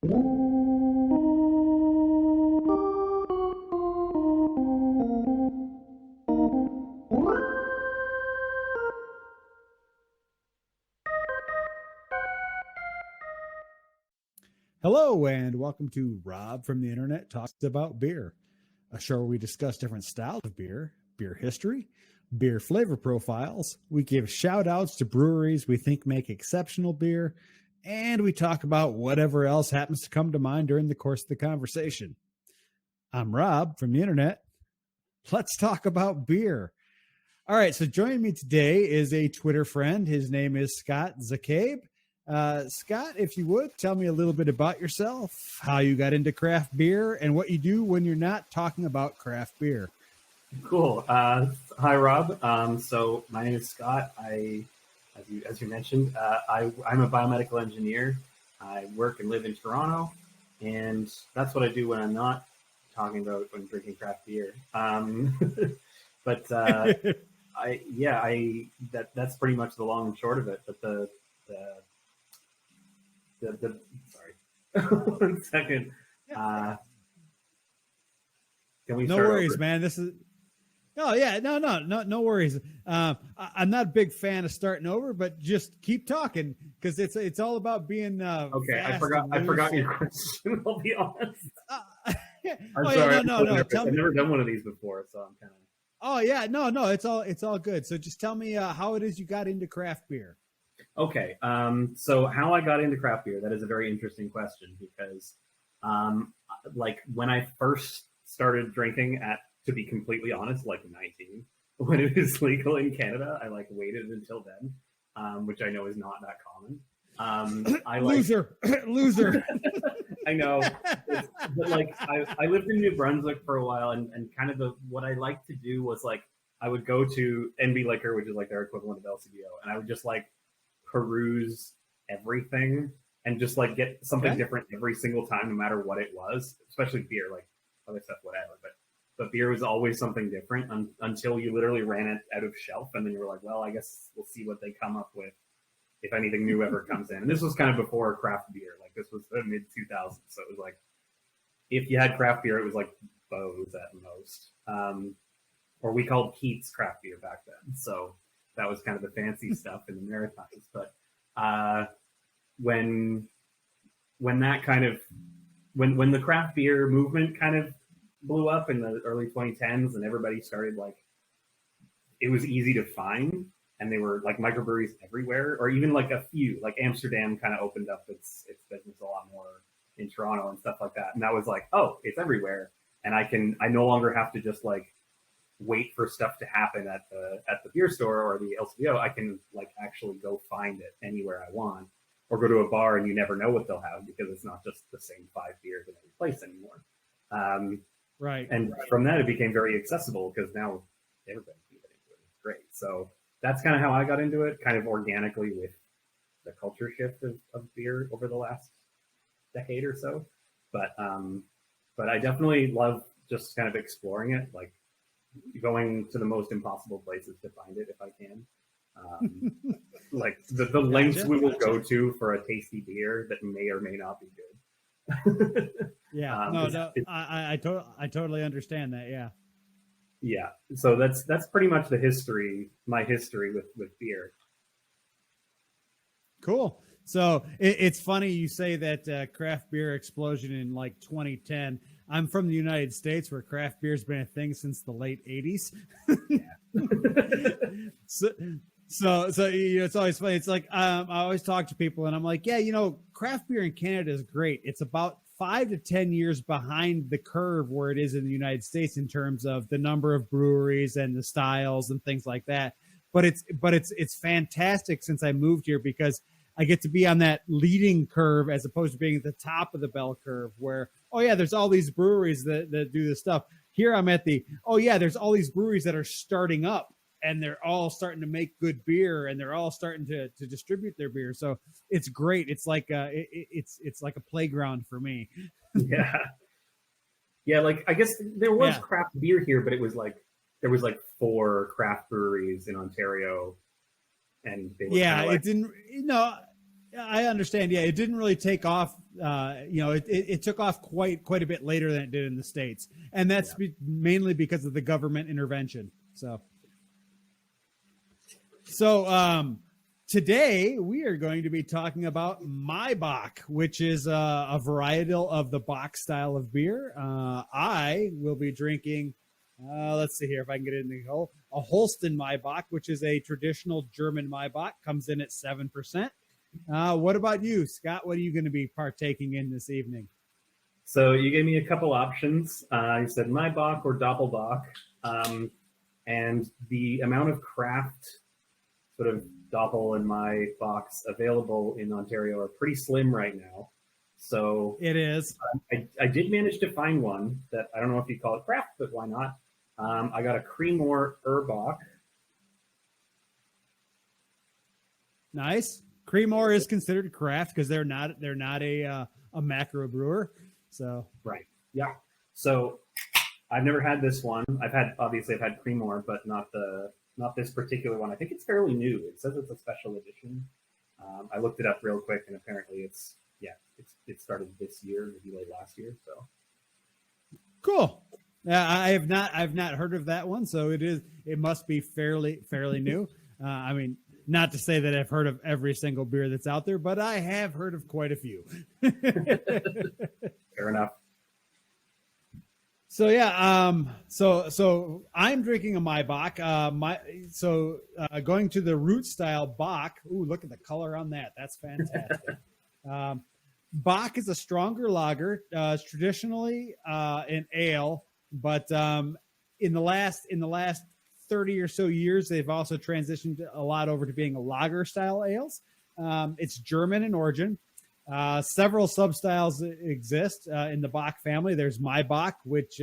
Hello, and welcome to Rob from the Internet Talks About Beer, a show where we discuss different styles of beer, beer history, beer flavor profiles. We give shout outs to breweries we think make exceptional beer, and we talk about whatever else happens to come to mind during the course of the conversation. I'm Rob from the Internet. Let's talk about beer. All right, so joining me today is a Twitter friend. His name is Scott Zakaib. Scott, if you would, tell me a little bit about yourself, how you got into craft beer, and what you do when you're not talking about craft beer. Cool. Hi, Rob. So my name is Scott. As you mentioned, I'm a biomedical engineer. I work and live in Toronto, and that's what I do when I'm not talking about when drinking craft beer. But that's pretty much the long and short of it. But the sorry, 1 second. Can we? No worries, over? Man. This is. Oh yeah, no worries. I'm not a big fan of starting over, but just keep talking because it's all about being. Okay, I forgot your question. I'll be honest. I'm sorry. No. I've never done one of these before, so I'm kind of. Oh yeah, no, it's all good. So just tell me how it is you got into craft beer. Okay, so how I got into craft beer, that is a very interesting question because, like when I first started drinking to be completely honest, like 19, when it was legal in Canada, I like waited until then, which I know is not that common. Loser. I know, but like I lived in New Brunswick for a while, and kind of what I liked to do was like I would go to NB Liquor, which is like their equivalent of LCBO, and I would just like peruse everything and just like get something different every single time, no matter what it was, especially beer, like other stuff, whatever. But beer was always something different until you literally ran it out of shelf. And then you were like, well, I guess we'll see what they come up with if anything new ever comes in. And this was kind of before craft beer. Like this was the mid 2000s. So it was like, if you had craft beer, it was like Bose at most. Or we called Keats craft beer back then. So that was kind of the fancy stuff in the Maritimes. But when the craft beer movement kind of blew up in the early 2010s and everybody started like, it was easy to find and they were like microbreweries everywhere, or even like a few, like Amsterdam kind of opened up its business a lot more in Toronto and stuff like that. And that was like, oh, it's everywhere. And I no longer have to just like wait for stuff to happen at the beer store or the LCBO. I can like actually go find it anywhere I want, or go to a bar and you never know what they'll have because it's not just the same 5 beers in every place anymore. Right. And from that, it became very accessible because now everybody can get into it. It's great. So that's kind of how I got into it, kind of organically with the culture shift of beer over the last decade or so. But I definitely love just kind of exploring it, like going to the most impossible places to find it if I can. Like the lengths we will go to for a tasty beer that may or may not be good. Yeah, I totally understand that. Yeah. Yeah. So that's pretty much my history with beer. Cool. So it's funny you say that craft beer explosion in like 2010. I'm from the United States, where craft beer has been a thing since the late 80s. So you know, it's always funny. It's like I always talk to people, and I'm like, yeah, you know, craft beer in Canada is great. It's about 5 to 10 years behind the curve where it is in the United States in terms of the number of breweries and the styles and things like that. But it's fantastic since I moved here because I get to be on that leading curve as opposed to being at the top of the bell curve where, oh yeah, there's all these breweries that do this stuff. Here I'm at there's all these breweries that are starting up and they're all starting to make good beer and they're all starting to distribute their beer. So it's great. It's like it's like a playground for me. Yeah. Yeah. Like, I guess there was craft beer here, but it was like, there was like 4 craft breweries in Ontario and they were it didn't, I understand. Yeah, it didn't really take off. It took off quite a bit later than it did in the States, and that's mainly because of the government intervention. So today we are going to be talking about Maibock, which is a varietal of the Bock style of beer. I will be drinking. Let's see here if I can get it in the hole. A Holsten Maibock, which is a traditional German Maibock, comes in at 7%. What about you, Scott? What are you going to be partaking in this evening? So you gave me a couple options. You said Maibock or Doppelbock, and the amount of craft sort of Doppel and Maibocks available in Ontario are pretty slim right now. So it is. I did manage to find one that I don't know if you call it craft, but why not? I got a Creemore Urbock. Nice. Creemore is considered craft because they're not a macro brewer. So right, yeah. So I've never had this one. I've had Creemore, but not this particular one. I think it's fairly new. It says it's a special edition. I looked it up real quick, and apparently it started this year, maybe late last year. So cool. I've not heard of that one, so it must be fairly new. I mean, not to say that I've heard of every single beer that's out there, but I have heard of quite a few. Fair enough. So yeah, so I'm drinking a Maibock. Going to the root style Bock. Ooh, look at the color on that. That's fantastic. Bock is a stronger lager, traditionally an ale, but in the last 30 or so years, they've also transitioned a lot over to being a lager style ales. It's German in origin. Several substyles exist in the Bock family. There's Maibock, which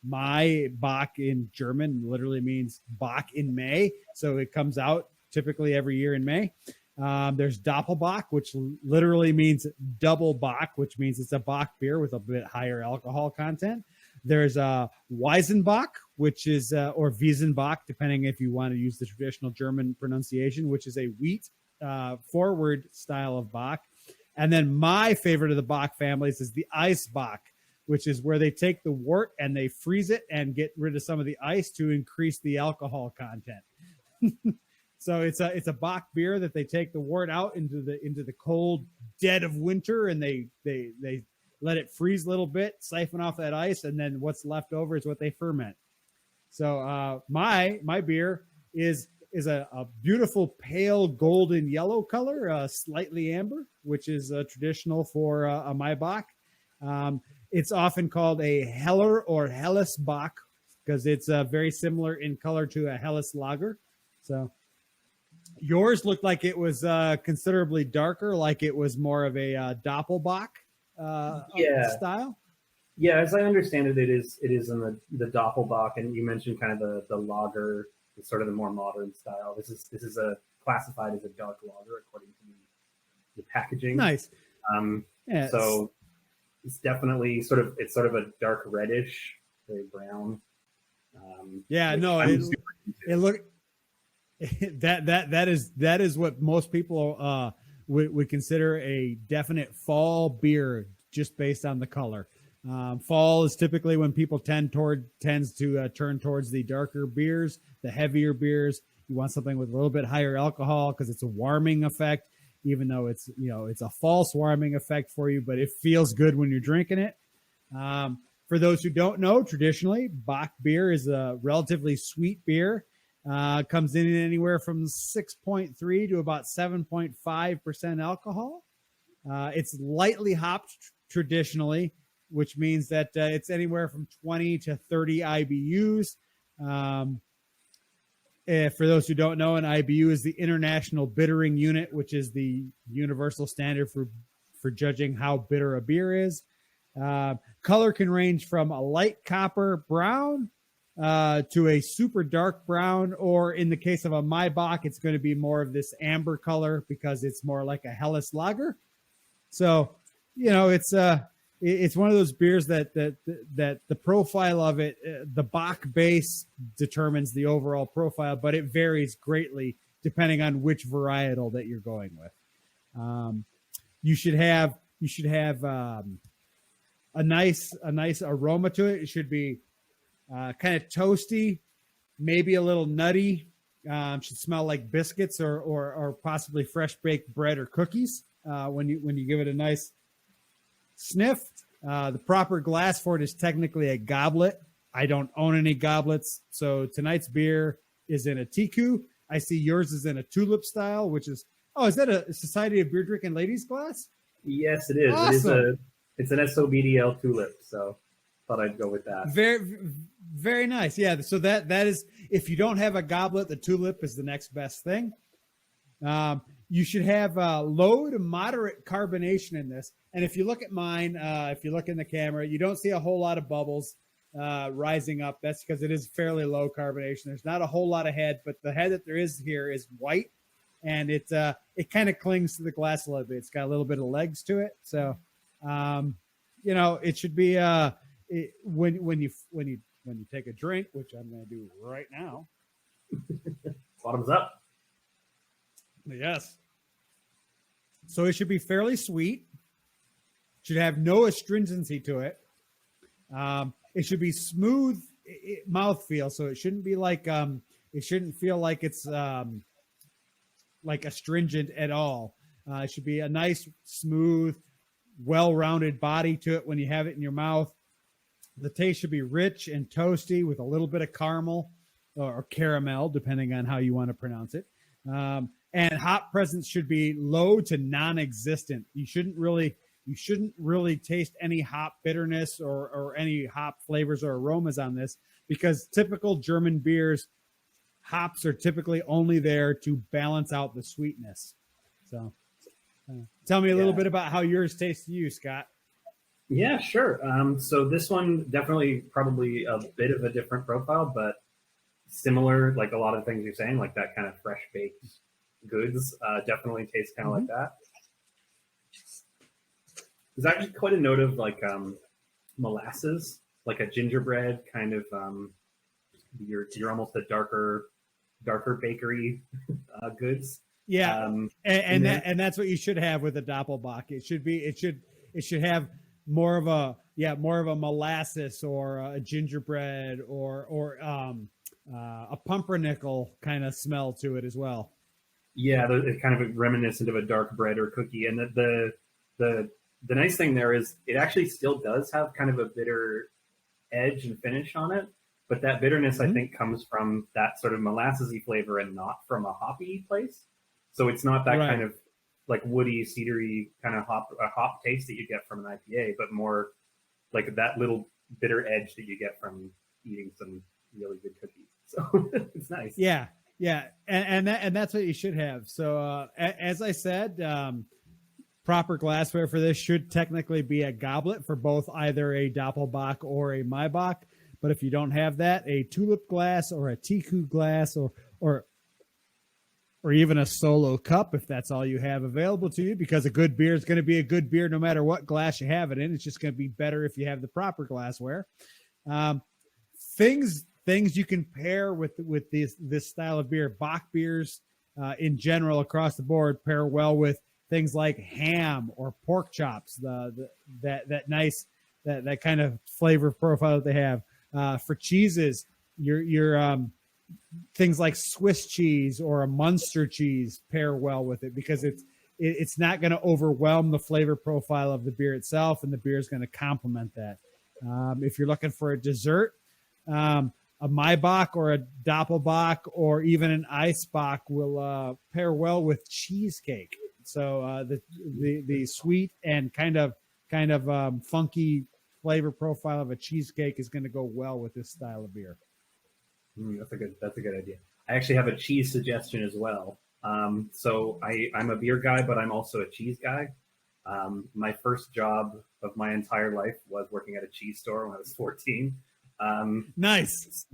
Maibock in German literally means Bock in May. So it comes out typically every year in May. There's Doppelbock, which literally means double Bock, which means it's a Bock beer with a bit higher alcohol content. There's Weizenbock, which is, or Wiesenbock, depending if you want to use the traditional German pronunciation, which is a wheat forward style of Bock. And then my favorite of the Bock families is the Eisbock, which is where they take the wort and they freeze it and get rid of some of the ice to increase the alcohol content. So it's a Bock beer that they take the wort out into the cold dead of winter, and they let it freeze a little bit, siphon off that ice, and then what's left over is what they ferment. So my beer is a beautiful pale golden yellow color, slightly amber, which is traditional for a Maibock. It's often called a Heller or Helles Bock because it's very similar in color to a Helles lager. So yours looked like it was considerably darker, like it was more of a Doppelbock style. Yeah, as I understand it, it is in the Doppelbock, and you mentioned kind of the lager, sort of the more modern style. This is classified as a dark lager according to the packaging. Nice. So it's definitely sort of a dark reddish, very brown. It look that is what most people would consider a definite fall beer just based on the color. Fall is typically when people tends to turn towards the darker beers, the heavier beers. You want something with a little bit higher alcohol because it's a warming effect, even though it's a false warming effect for you, but it feels good when you're drinking it. For those who don't know, traditionally Bock beer is a relatively sweet beer. Comes in anywhere from 6.3 to about 7.5% alcohol. It's lightly hopped traditionally, which means that it's anywhere from 20 to 30 IBUs. For those who don't know, an IBU is the International Bittering Unit, which is the universal standard for judging how bitter a beer is. Color can range from a light copper brown to a super dark brown, or in the case of a Maibock, it's going to be more of this amber color because it's more like a Helles lager. So, it's one of those beers that the profile of it, the Bock base determines the overall profile, but it varies greatly depending on which varietal that you're going with. You should have a nice aroma to it. It should be kind of toasty, maybe a little nutty. Should smell like biscuits or possibly fresh baked bread or cookies when you give it a nice sniff. The proper glass for it is technically a goblet. I don't own any goblets, so tonight's beer is in a tiku. I see yours is in a tulip style, which is is that a Society of Beer Drinking Ladies glass? Yes, it is. Awesome. It's an SOBDL tulip, so thought I'd go with that. Very, very nice. Yeah. So that is, if you don't have a goblet, the tulip is the next best thing. You should have low to moderate carbonation in this. And if you look at mine, if you look in the camera, you don't see a whole lot of bubbles rising up. That's because it is fairly low carbonation. There's not a whole lot of head, but the head that there is here is white, and it kind of clings to the glass a little bit. It's got a little bit of legs to it. So, it should be when you take a drink, which I'm going to do right now. Bottoms up. Yes. So it should be fairly sweet. Should have no astringency to it. It should be smooth mouthfeel, so it shouldn't be like it shouldn't feel like it's like astringent at all. It should be a nice, smooth, well-rounded body to it when you have it in your mouth. The taste should be rich and toasty with a little bit of caramel or caramel, depending on how you want to pronounce it. And hop presence should be low to non-existent. You shouldn't really taste any hop bitterness or any hop flavors or aromas on this, because typical German beers, hops are typically only there to balance out the sweetness. So tell me a little bit about how yours tastes to you, Scott. Yeah, sure. So this one definitely probably a bit of a different profile, but similar, like a lot of things you're saying, like that kind of fresh baked goods definitely tastes kind of like that. There's actually quite a note of like molasses, like a gingerbread kind of. You're almost a darker bakery goods. Yeah, and that's what you should have with a Doppelbock. It should have more of a molasses or a gingerbread or a pumpernickel kind of smell to it as well. Yeah, it's kind of reminiscent of a dark bread or cookie. And the nice thing there is it actually still does have kind of a bitter edge and finish on it. But that bitterness, I think, comes from that sort of molassesy flavor and not from a hoppy place. So it's not that kind of like woody, cedary kind of hop taste that you get from an IPA, but more like that little bitter edge that you get from eating some really good cookies. So it's nice. Yeah. And that's what you should have. So as I said, proper glassware for this should technically be a goblet for both either a Doppelbock or a Maibock. But if you don't have that, a tulip glass or a tiku glass or even a solo cup, if that's all you have available to you, because a good beer is going to be a good beer no matter what glass you have it in. It's just going to be better if you have the proper glassware. Things you can pair with this style of beer. Bock beers in general across the board pair well with things like ham or pork chops. That nice that kind of flavor profile that they have. For cheeses, your things like Swiss cheese or a Munster cheese pair well with it, because it's not going to overwhelm the flavor profile of the beer itself, and the beer is going to complement that. If you're looking for a dessert, a Maibock or a Doppelbock or even an Eisbock will pair well with cheesecake. So the sweet and kind of funky flavor profile of a cheesecake is going to go well with this style of beer. That's a good idea. I actually have a cheese suggestion as well. So I'm a beer guy, but I'm also a cheese guy. My first job of my entire life was working at a cheese store when I was 14. Nice.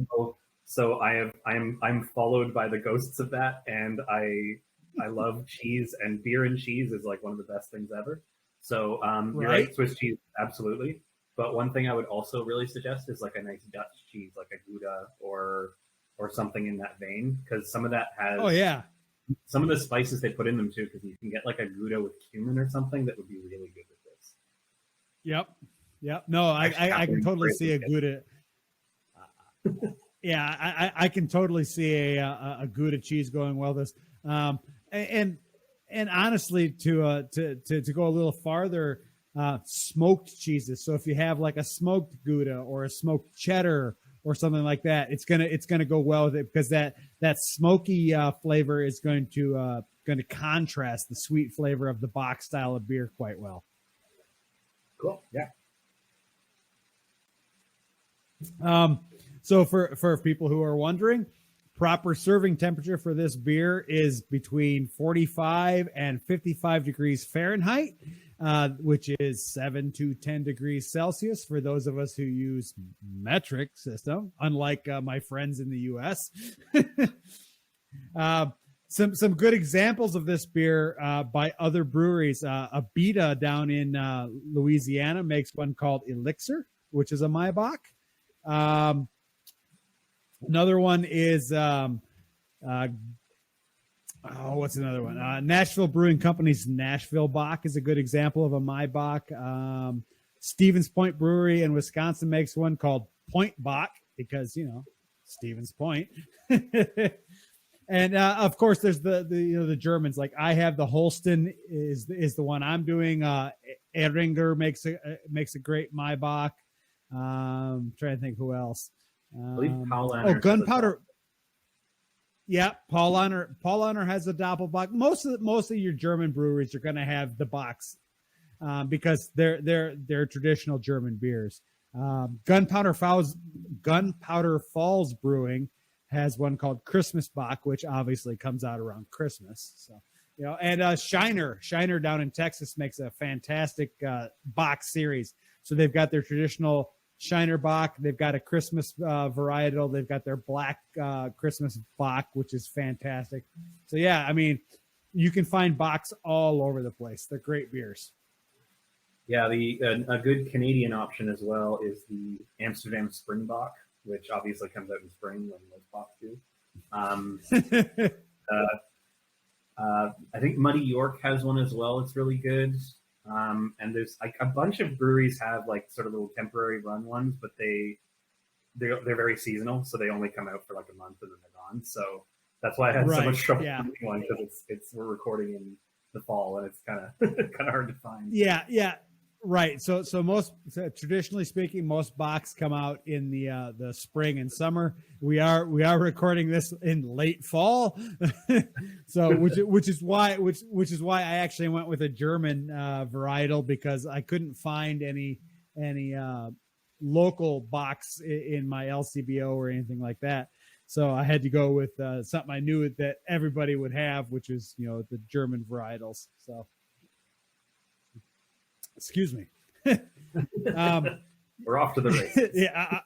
So I'm followed by the ghosts of that, and I love cheese, and beer and cheese is like one of the best things ever. So you're right, Swiss cheese, absolutely. But one thing I would also really suggest is like a nice Dutch cheese, like a Gouda or something in that vein, because some of that has some of the spices they put in them too, because you can get like a Gouda with cumin or something that would be really good with this. Yep. No, I can totally see a Gouda. Yeah, I can totally see a Gouda cheese going well with this. And honestly, to go a little farther, smoked cheeses. So if you have like a smoked Gouda or a smoked cheddar or something like that, it's gonna go well with it, because that smoky flavor is going to contrast the sweet flavor of the box style of beer quite well. Cool. Yeah. So for people who are wondering, proper serving temperature for this beer is between 45 and 55 degrees Fahrenheit, which is 7 to 10 degrees Celsius for those of us who use metric system, unlike my friends in the US. Some good examples of this beer by other breweries. Abita down in Louisiana makes one called Elixir, which is a Maibock. Another one is what's another one? Nashville Brewing Company's Nashville Bock is a good example of a Maibock. Stevens Point Brewery in Wisconsin makes one called Point Bock, because Stevens Point. And of course, there's the Germans. Like I have the Holsten is the one I'm doing. Ehringer makes a great Maibock. Trying to think who else. I believe Gunpowder. Yeah, Paulaner has a Doppelbock. Most of your German breweries are going to have the box because they're traditional German beers. Gunpowder Falls Brewing has one called Christmas Bock, which obviously comes out around Christmas. So and Shiner down in Texas makes a fantastic box series. So they've got their traditional Shiner Bock. They've got a Christmas varietal. They've got their black Christmas Bock, which is fantastic. So yeah, I mean, you can find Bocks all over the place. They're great beers. Yeah, a good Canadian option as well is the Amsterdam Springbok, which obviously comes out in spring when most Bocks do. I think Muddy York has one as well. It's really good. And there's like a bunch of breweries have like sort of little temporary run ones, but they're very seasonal, so they only come out for like a month and then they're gone. So that's why I had so much trouble finding one, because we're recording in the fall and it's kind of hard to find. Yeah. Right. So traditionally speaking, most Bocks come out in the spring and summer. We are recording this in late fall, so which is why I actually went with a German varietal, because I couldn't find any local Bocks in my LCBO or anything like that. So I had to go with something I knew that everybody would have, which is the German varietals. So. Excuse me. We're off to the races. Yeah.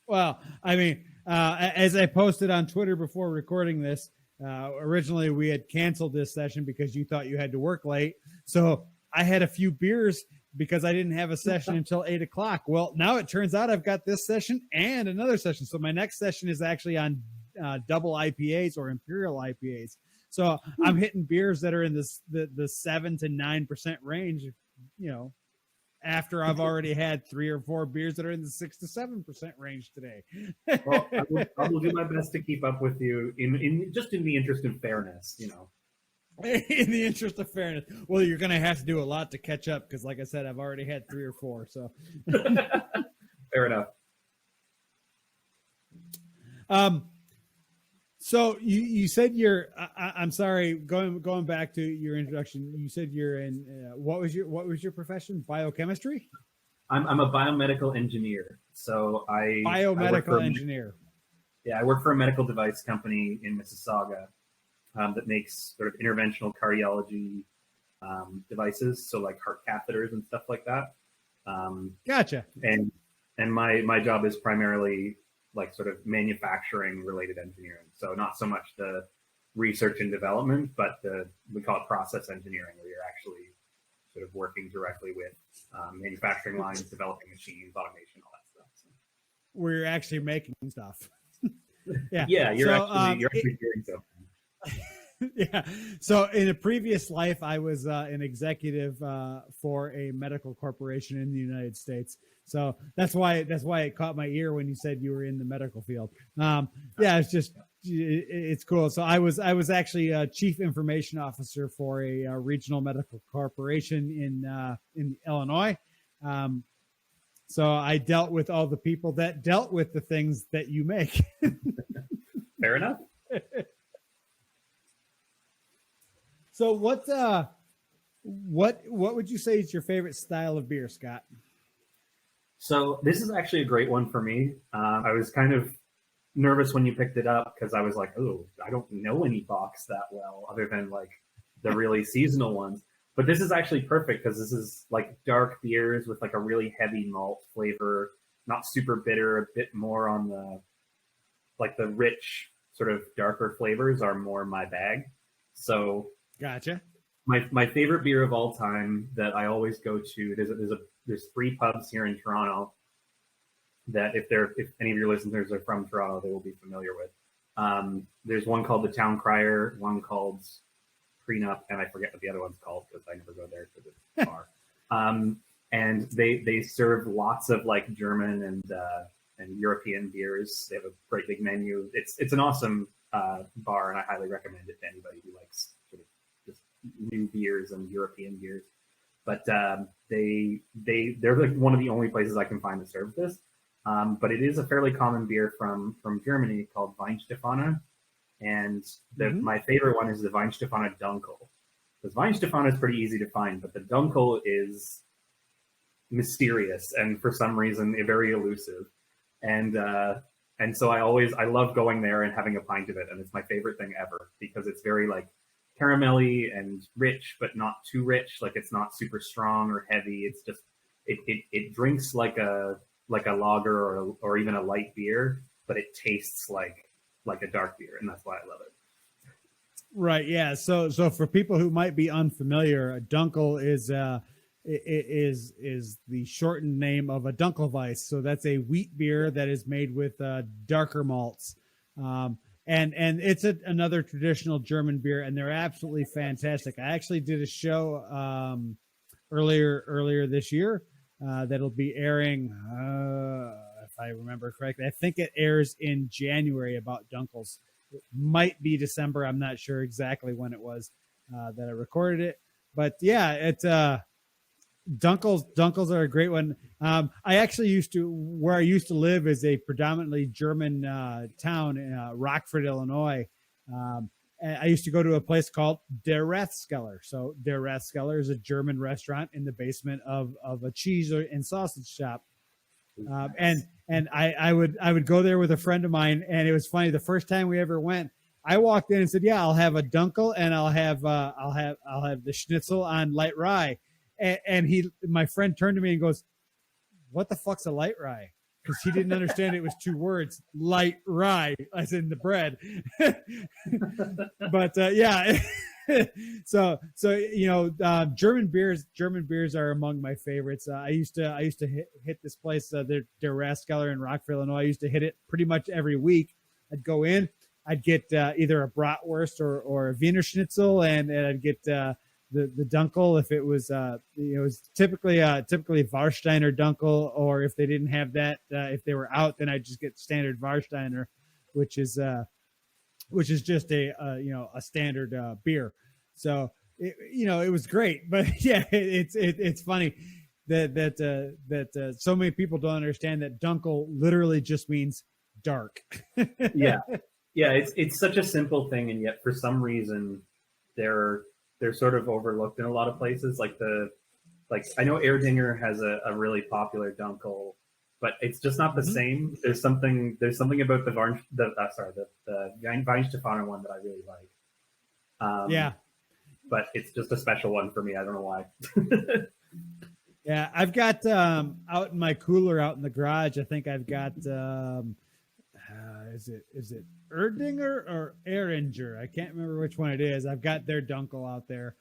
Well, I mean, as I posted on Twitter before recording this, originally we had canceled this session because you thought you had to work late. So I had a few beers because I didn't have a session until 8:00. Well, now it turns out I've got this session and another session. So my next session is actually on double IPAs or imperial IPAs. So I'm hitting beers that are in the 7 to 9% range, after I've already had 3 or 4 beers that are in the 6 to 7% range today. Well, I will do my best to keep up with you in the interest of fairness, In the interest of fairness. Well, you're going to have to do a lot to catch up, because like I said, I've already had 3 or 4. So fair enough. So you said I'm sorry, going back to your introduction. You said you're in what was your profession? Biochemistry? I'm a biomedical engineer. So biomedical engineer. I work for a medical device company in Mississauga that makes sort of interventional cardiology devices, so like heart catheters and stuff like that. Gotcha. And my job is primarily like sort of manufacturing related engineering. So not so much the research and development, but we call it process engineering, where you're actually sort of working directly with manufacturing lines, developing machines, automation, all that stuff. So. Where you're actually making stuff. Yeah. Yeah, you're actually doing something. Yeah. So in a previous life, I was an executive for a medical corporation in the United States. So that's why it caught my ear when you said you were in the medical field. Yeah, it's cool. So I was actually a chief information officer for a regional medical corporation in Illinois. Um, so I dealt with all the people that dealt with the things that you make. Fair enough. So what would you say is your favorite style of beer, Scott? So this is actually a great one for me. I was kind of nervous when you picked it up because I was like, oh, I don't know any box that well other than like the really seasonal ones. But this is actually perfect because this is like dark beers with like a really heavy malt flavor, not super bitter, a bit more on the like the rich sort of darker flavors are more my bag. So Gotcha. my favorite beer of all time that I always go to. There's 3 pubs here in Toronto that if any of your listeners are from Toronto, they will be familiar with. There's one called the Town Crier, one called Prenup, and I forget what the other one's called because I never go there because it's far. And they serve lots of like German and European beers. They have a great big menu. It's an awesome bar, and I highly recommend it to anybody who likes sort of just new beers and European beers. But they're like one of the only places I can find that serve this. But it is a fairly common beer from Germany called Weihenstephaner. And my favorite one is the Weihenstephaner Dunkel. Because Weihenstephaner is pretty easy to find, but the Dunkel is mysterious and for some reason very elusive. And so I love going there and having a pint of it, and it's my favorite thing ever because it's very like caramelly and rich, but not too rich. Like it's not super strong or heavy. It's just it drinks like a lager or even a light beer, but it tastes like a dark beer, and that's why I love it. Right. Yeah. So for people who might be unfamiliar, a Dunkel is the shortened name of a Dunkelweiss. So that's a wheat beer that is made with darker malts. And it's another traditional German beer, and they're absolutely fantastic. I actually did a show earlier this year that'll be airing, if I remember correctly. I think it airs in January about Dunkels. It might be December. I'm not sure exactly when it was that I recorded it, but yeah, it's Dunkels are a great one. I actually where I used to live is a predominantly German town in Rockford, Illinois. And I used to go to a place called Der Rathskeller. So Der Rathskeller is a German restaurant in the basement of a cheese and sausage shop. And I would go there with a friend of mine, and it was funny. The first time we ever went, I walked in and said, "Yeah, I'll have a Dunkel, and I'll have the schnitzel on light rye." And my friend turned to me and goes, "What the fuck's a light rye?" Because he didn't understand it was 2 words, light rye, as in the bread. But yeah, so German beers are among my favorites. I used to hit this place, Der Rathskeller in Rockford, Illinois. I used to hit it pretty much every week. I'd go in, I'd get either a bratwurst or a Wiener Schnitzel, and I'd get the Dunkel if it was it was typically Warsteiner Dunkel, or if they didn't have that, if they were out, then I'd just get standard Warsteiner, which is just a standard beer. So it was great, but yeah, it's funny that so many people don't understand that Dunkel literally just means dark. Yeah, it's such a simple thing, and yet for some reason they're sort of overlooked in a lot of places. Like I know Erdinger has a really popular Dunkel, but it's just not the same. There's something about the Weihenstephaner one that I really like. Yeah, but it's just a special one for me. I don't know why. Yeah, I've got out in my cooler out in the garage. I think I've got is it Erdinger or Ehringer? I can't remember which one it is. I've got their Dunkel out there,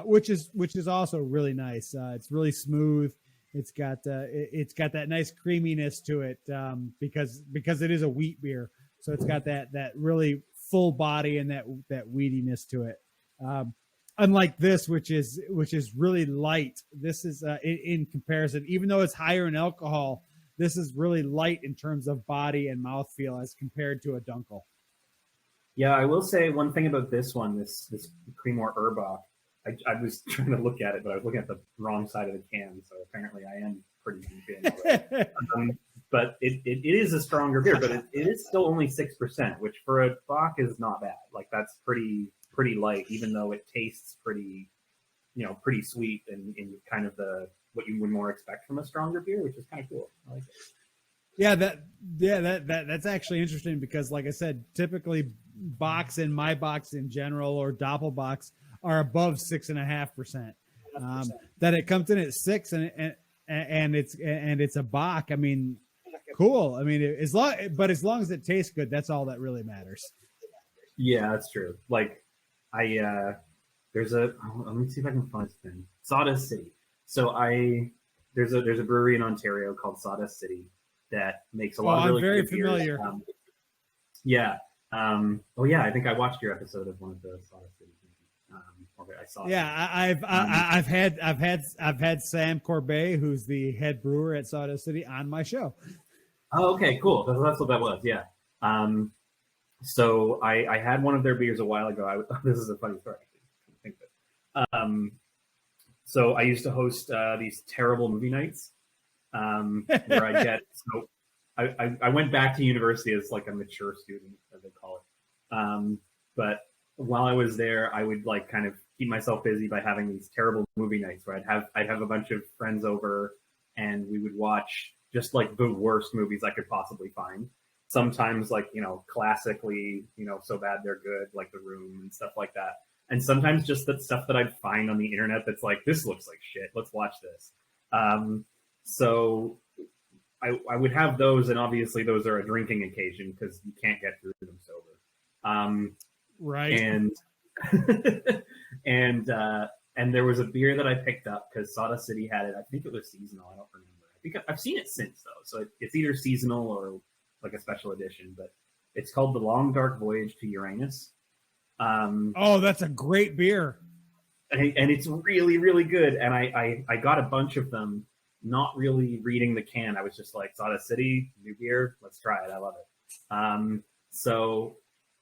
which is also really nice. It's really smooth. It's got that nice creaminess to it because it is a wheat beer. So it's got that really full body and that weediness to it. Unlike this, which is really light. This is in comparison, even though it's higher in alcohol, this is really light in terms of body and mouthfeel as compared to a Dunkel. Yeah, I will say one thing about this one, this Creemore Urbach. I was trying to look at it, but I was looking at the wrong side of the can, so apparently I am pretty deep in. But it is a stronger beer, but it is still only 6%, which for a Bock is not bad. Like that's pretty light, even though it tastes pretty sweet and in kind of what you would more expect from a stronger beer, which is kind of cool. I like it. That's actually interesting because, like I said, typically Bocks and Maibocks in general or Doppelbocks are above 6.5%. That it comes in at 6 and it's a Bock. I mean, cool. I mean, as long as it tastes good, that's all that really matters. Yeah, that's true. Like there's let me see if I can find something. Sawdust City. So there's a brewery in Ontario called Sawdust City that makes a lot of really very good familiar. Beers. Yeah. I think I watched your episode of one of the Sawdust City. I saw. Yeah, I've had Sam Corbet, who's the head brewer at Sawdust City, on my show. Oh, okay, cool. That's what that was. Yeah. So I had one of their beers a while ago. This is a funny story. I think that. So I used to host these terrible movie nights where I get. So I went back to university as like a mature student, as they call it. But while I was there, I would like kind of keep myself busy by having these terrible movie nights where I'd have a bunch of friends over and we would watch just like the worst movies I could possibly find. Sometimes like, classically, so bad they're good, like The Room and stuff like that. And sometimes just that stuff that I'd find on the internet that's like, this looks like shit, let's watch this. So I would have those, and obviously those are a drinking occasion because you can't get through them sober. Right. And there was a beer that I picked up because Sawdust City had it. I think it was seasonal. I don't remember. I think I've seen it since though, so it's either seasonal or like a special edition. But it's called The Long Dark Voyage to Uranus. That's a great beer, and it's really really good. And I got a bunch of them, not really reading the can. I was just like, Sawdust City, new beer, let's try it. I love it. So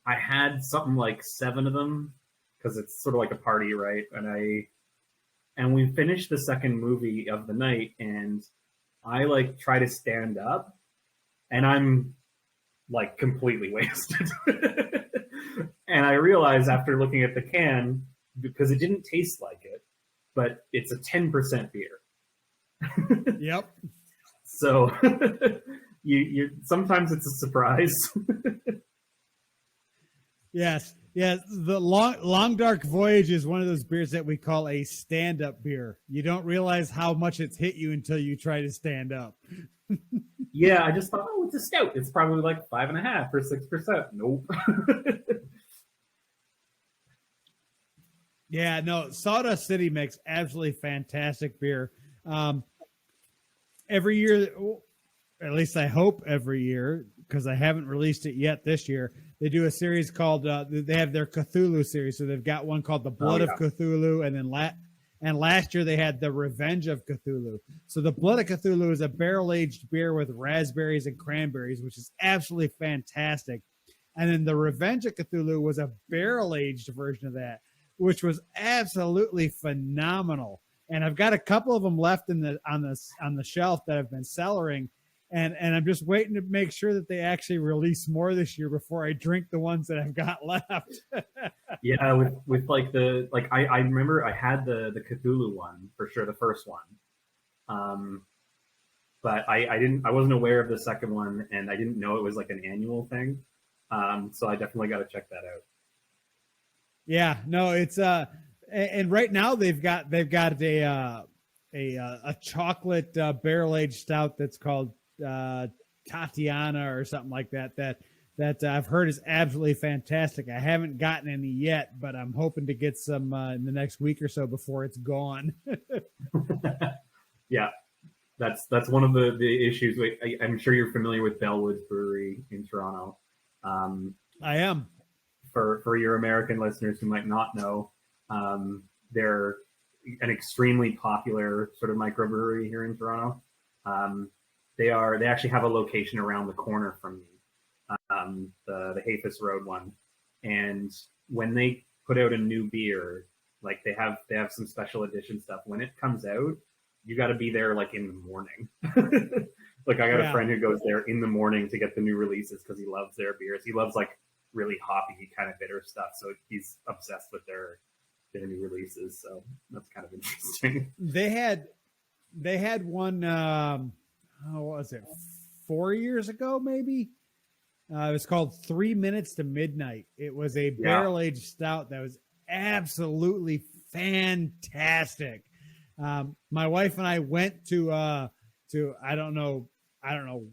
I had something like 7 of them because it's sort of like a party, right? And we finished the second movie of the night, and I like try to stand up, and I'm like completely wasted. And I realized after looking at the can, because it didn't taste like it, but it's a 10% beer. Yep. So you sometimes it's a surprise. Yes. The long Dark Voyage is one of those beers that we call a stand-up beer. You don't realize how much it's hit you until you try to stand up. Yeah, I just thought, it's a stout. It's probably like 5.5 or 6%. Nope. Yeah, no, Sawdust City makes absolutely fantastic beer. Every year, at least I hope every year, because I haven't released it yet this year, they do a series called, they have their Cthulhu series. So they've got one called The Blood of Cthulhu, and then last year they had The Revenge of Cthulhu. So The Blood of Cthulhu is a barrel-aged beer with raspberries and cranberries, which is absolutely fantastic. And then The Revenge of Cthulhu was a barrel-aged version of that, which was absolutely phenomenal. And I've got a couple of them left on the shelf that I've been cellaring, and I'm just waiting to make sure that they actually release more this year before I drink the ones that I've got left. Yeah, with like I remember I had the Cthulhu one for sure, the first one. But I wasn't aware of the second one, and I didn't know it was like an annual thing. So I definitely got to check that out. Yeah, no, it's and right now they've got a chocolate barrel aged stout that's called Tatiana or something like that I've heard is absolutely fantastic. I haven't gotten any yet, but I'm hoping to get some in the next week or so before it's gone. Yeah, that's one of the issues. I'm sure you're familiar with Bellwoods Brewery in Toronto. I am. for your American listeners who might not know, they're an extremely popular sort of microbrewery here in Toronto. They actually have a location around the corner from me, the Hafis Road one. And when they put out a new beer, like they have some special edition stuff. When it comes out, you got to be there like in the morning. Like I got a friend who goes there in the morning to get the new releases because he loves their beers. He loves like really hoppy, kind of bitter stuff. So he's obsessed with their new releases. So that's kind of interesting. They had one. What was it? 4 years ago, maybe. It was called 3 Minutes to Midnight. It was a barrel-aged stout that was absolutely fantastic. My wife and I went to I don't know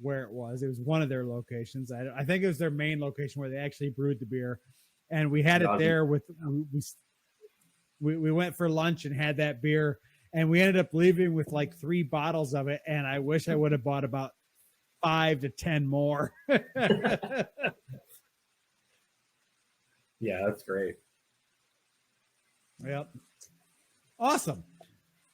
where it was. It was one of their locations. I think it was their main location where they actually brewed the beer, and we had it there with we went for lunch and had that beer, and we ended up leaving with like 3 bottles of it. And I wish I would have bought about 5 to 10 more. Yeah, that's great. Yep. Awesome.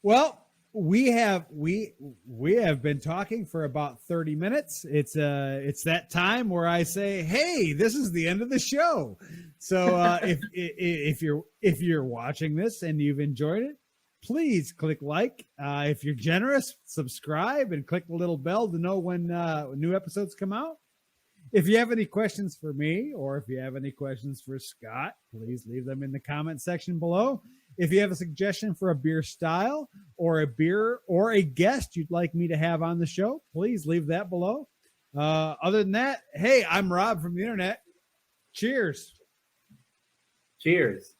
Well, we have been talking for about 30 minutes. It's that time where I say, hey, this is the end of the show. So if you're watching this and you've enjoyed it, please click like. If you're generous, subscribe and click the little bell to know when new episodes come out. If you have any questions for me, or if you have any questions for Scott, please leave them in the comment section below. If you have a suggestion for a beer style or a beer or a guest you'd like me to have on the show, please leave that below. Other than that, hey, I'm Rob from the internet. Cheers. Cheers.